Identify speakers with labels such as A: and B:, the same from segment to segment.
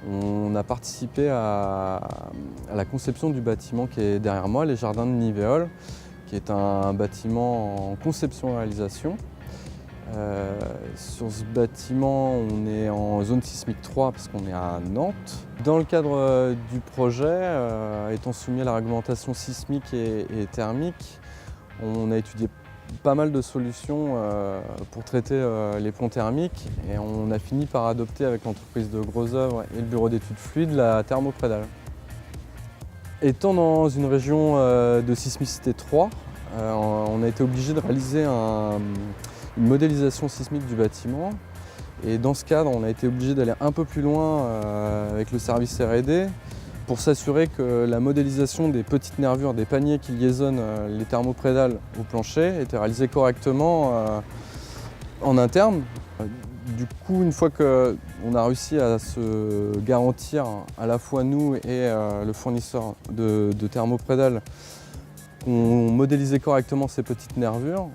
A: On a participé à la conception du bâtiment qui est derrière moi, les Jardins de Nivéole, qui est un bâtiment en conception-réalisation. Sur ce bâtiment, on est en zone sismique 3 parce qu'on est à Nantes. Dans le cadre du projet, étant soumis à la réglementation sismique et thermique, on a étudié pas mal de solutions pour traiter les ponts thermiques et on a fini par adopter avec l'entreprise de Gros Œuvres et le bureau d'études fluides la thermoprédale. Étant dans une région de sismicité 3, on a été obligé de réaliser une modélisation sismique du bâtiment. Et dans ce cadre, on a été obligé d'aller un peu plus loin avec le service R&D pour s'assurer que la modélisation des petites nervures, des paniers qui liaisonnent les thermoprédales au plancher était réalisée correctement en interne. Du coup, une fois qu'on a réussi à se garantir, à la fois nous et le fournisseur de thermoprédales, qu'on modélisait correctement ces petites nervures,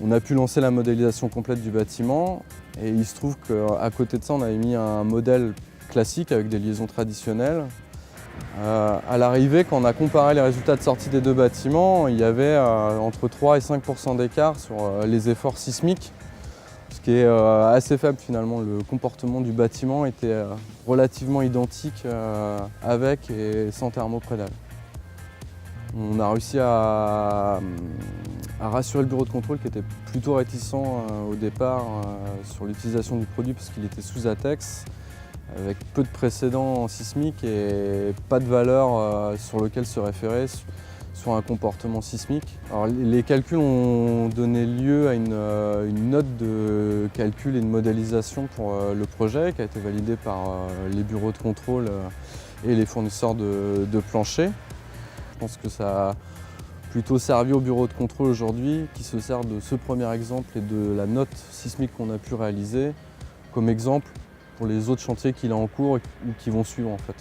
A: on a pu lancer la modélisation complète du bâtiment. Et il se trouve qu'à côté de ça, on avait mis un modèle classique avec des liaisons traditionnelles. À l'arrivée, quand on a comparé les résultats de sortie des deux bâtiments, il y avait entre 3 et 5% d'écart sur les efforts sismiques, ce qui est assez faible finalement. Le comportement du bâtiment était relativement identique avec et sans thermoprédale. On a réussi à rassurer le bureau de contrôle qui était plutôt réticent au départ sur l'utilisation du produit parce qu'il était sous ATEX, avec peu de précédents sismiques et pas de valeur sur lequel se référer sur un comportement sismique. Alors, les calculs ont donné lieu à une note de calcul et de modélisation pour le projet qui a été validée par les bureaux de contrôle et les fournisseurs de planchers. Je pense que ça a plutôt servi au bureau de contrôle aujourd'hui qui se sert de ce premier exemple et de la note sismique qu'on a pu réaliser comme exemple pour les autres chantiers qu'il a en cours ou qui vont suivre en fait.